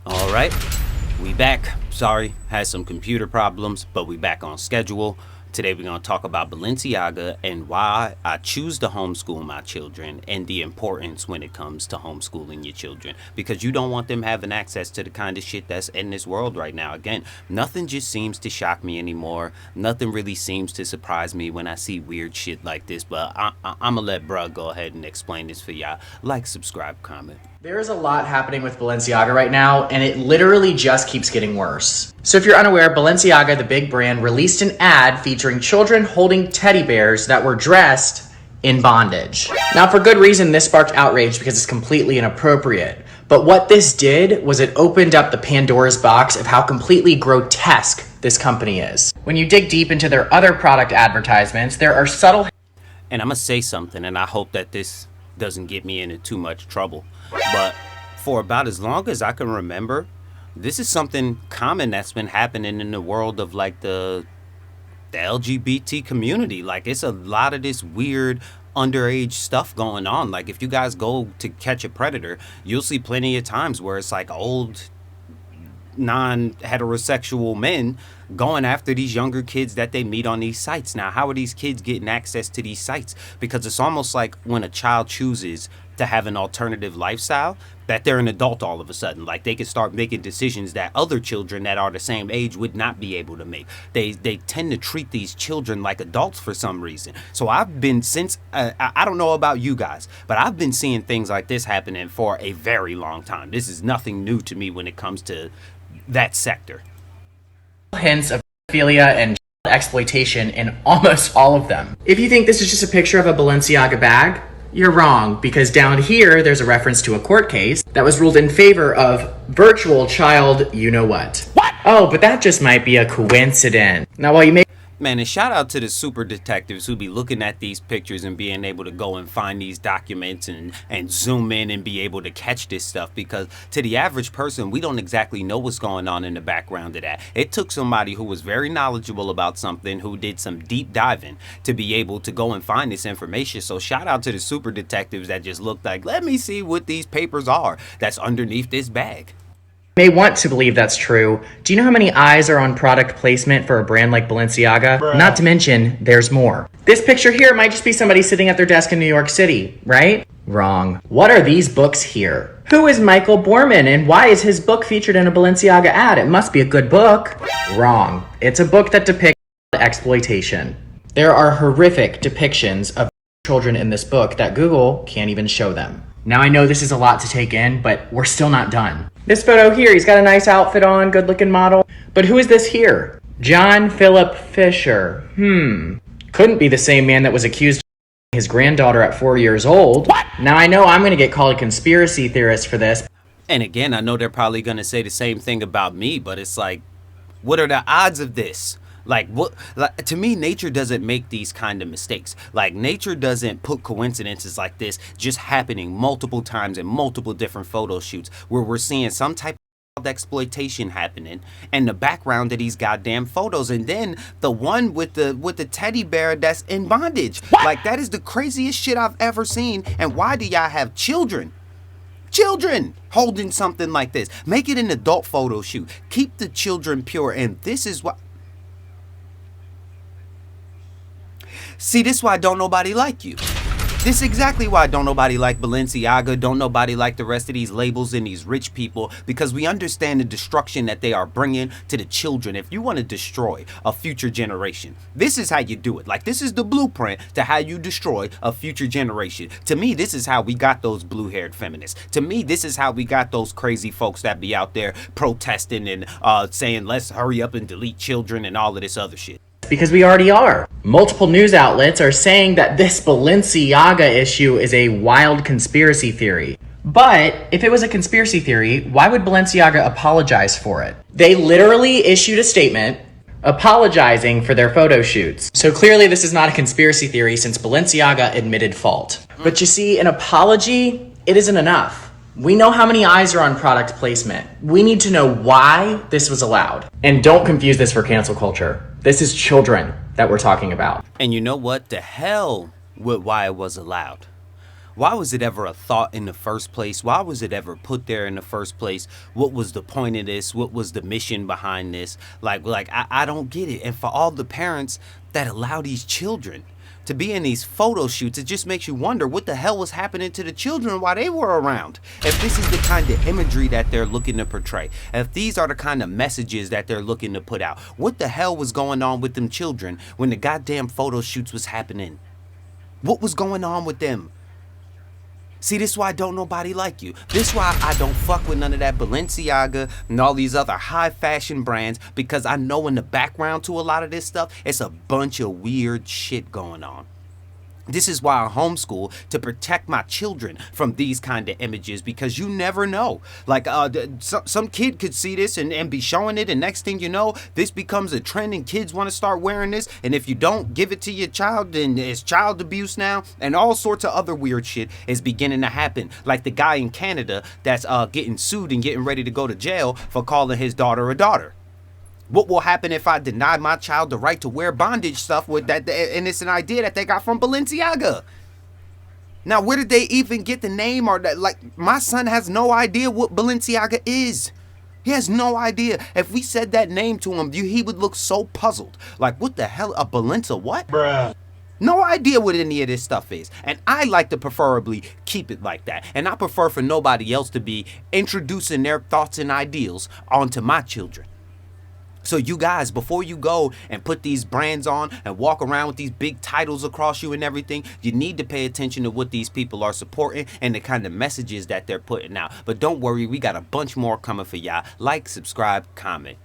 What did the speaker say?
All right, we back. Sorry, had some computer problems, but we back on schedule. Today we're going to talk about Balenciaga and why I choose to homeschool my children and the importance when it comes to homeschooling your children. Because you don't want them having access to the kind of shit that's in this world right now. Again, nothing just seems to shock me anymore. Nothing really seems to surprise me when I see weird shit like this. But I'm going to let bruh go ahead and explain this for y'all. Like, subscribe, comment. There is a lot happening with Balenciaga right now, and it literally just keeps getting worse. So if you're unaware, Balenciaga, the big brand, released an ad featuring children holding teddy bears that were dressed in bondage. Now, for good reason, this sparked outrage because it's completely inappropriate. But what this did was it opened up the Pandora's box of how completely grotesque this company is. When you dig deep into their other product advertisements, there are subtle... And I'm going to say something, and I hope that this doesn't get me into too much trouble. But for about as long as I can remember, this is something common that's been happening in the world of like the LGBT community. Like, it's a lot of this weird underage stuff going on. Like, if you guys go to Catch a Predator, you'll see plenty of times where it's like old non-heterosexual men going after these younger kids that they meet on these sites. Now, how are these kids getting access to these sites? Because it's almost like when a child chooses to have an alternative lifestyle, that they're an adult all of a sudden. Like, they can start making decisions that other children that are the same age would not be able to make. They tend to treat these children like adults for some reason. So I've been, since I don't know about you guys, but I've been seeing things like this happening for a very long time. This is nothing new to me when it comes to that sector. hints of pedophilia and exploitation in almost all of them. If you think this is just a picture of a Balenciaga bag, you're wrong, because down here there's a reference to a court case that was ruled in favor of virtual child you-know-what. What? Oh, but that just might be a coincidence. Now, while you may... Man, and shout out to the super detectives who be looking at these pictures and being able to go and find these documents and zoom in and be able to catch this stuff, because to the average person, we don't exactly know what's going on in the background of that. It took somebody who was very knowledgeable about something, who did some deep diving, to be able to go and find this information. So shout out to the super detectives that just looked like, let me see what these papers are that's underneath this bag. may want to believe that's true. Do you know how many eyes are on product placement for a brand like Balenciaga? Bruh. Not to mention, there's more. This picture here might just be somebody sitting at their desk in New York City, right? Wrong. What are these books here? Who is Michael Borman, and why is his book featured in a Balenciaga ad? It must be a good book. Wrong. It's a book that depicts exploitation. There are horrific depictions of children in this book that Google can't even show them. Now, I know this is a lot to take in, but we're still not done. This photo here, he's got a nice outfit on, good looking model. But who is this here? John Philip Fisher. Couldn't be the same man that was accused of his granddaughter at 4 years old. What? Now, I know I'm gonna get called a conspiracy theorist for this. And again, I know they're probably going to say the same thing about me, but it's like, what are the odds of this? Like, what? Like, to me, nature doesn't make these kind of mistakes. Like, nature doesn't put coincidences like this just happening multiple times in multiple different photo shoots where we're seeing some type of exploitation happening in the background of these goddamn photos, and then the one with the teddy bear that's in bondage. What? Like, that is the craziest shit I've ever seen. And why do y'all have children holding something like this? Make it an adult photo shoot. Keep the children pure. And this is what... See, this is why don't nobody like you. This is exactly why don't nobody like Balenciaga, don't nobody like the rest of these labels and these rich people, because we understand the destruction that they are bringing to the children. If you want to destroy a future generation, this is how you do it. Like, this is the blueprint to how you destroy a future generation. To me, this is how we got those blue-haired feminists. To me, this is how we got those crazy folks that be out there protesting and saying, let's hurry up and delete children and all of this other shit. Because we already are. Multiple news outlets are saying that this Balenciaga issue is a wild conspiracy theory. But if it was a conspiracy theory, why would Balenciaga apologize for it? They literally issued a statement apologizing for their photo shoots. So clearly this is not a conspiracy theory since Balenciaga admitted fault. But you see, an apology, it isn't enough. We know how many eyes are on product placement. We need to know why this was allowed. And don't confuse this for cancel culture. This is children that we're talking about. And you know what? The hell with why it was allowed. Why was it ever a thought in the first place? Why was it ever put there in the first place? What was the point of this? What was the mission behind this? I don't get it. And for all the parents that allow these children to be in these photo shoots, it just makes you wonder what the hell was happening to the children while they were around. If this is the kind of imagery that they're looking to portray, if these are the kind of messages that they're looking to put out, what the hell was going on with them children when the goddamn photo shoots was happening? What was going on with them? See, this is why don't nobody like you. This is why I don't fuck with none of that Balenciaga and all these other high fashion brands, because I know in the background to a lot of this stuff, it's a bunch of weird shit going on. This is why I homeschool, to protect my children from these kind of images, because you never know. Some kid could see this and be showing it, and next thing you know, this becomes a trend and kids want to start wearing this. And if you don't give it to your child, then it's child abuse now, and all sorts of other weird shit is beginning to happen. Like the guy in Canada that's getting sued and getting ready to go to jail for calling his daughter a daughter. What will happen if I deny my child the right to wear bondage stuff with that? And it's an idea that they got from Balenciaga. Now, where did they even get the name? Or that? Like, my son has no idea what Balenciaga is. He has no idea. If we said that name to him, he would look so puzzled. Like, what the hell? A Balenciaga what? Bruh. No idea what any of this stuff is. And I like to preferably keep it like that. And I prefer for nobody else to be introducing their thoughts and ideals onto my children. So you guys, before you go and put these brands on and walk around with these big titles across you and everything, you need to pay attention to what these people are supporting and the kind of messages that they're putting out. But don't worry, we got a bunch more coming for y'all. Like, subscribe, comment.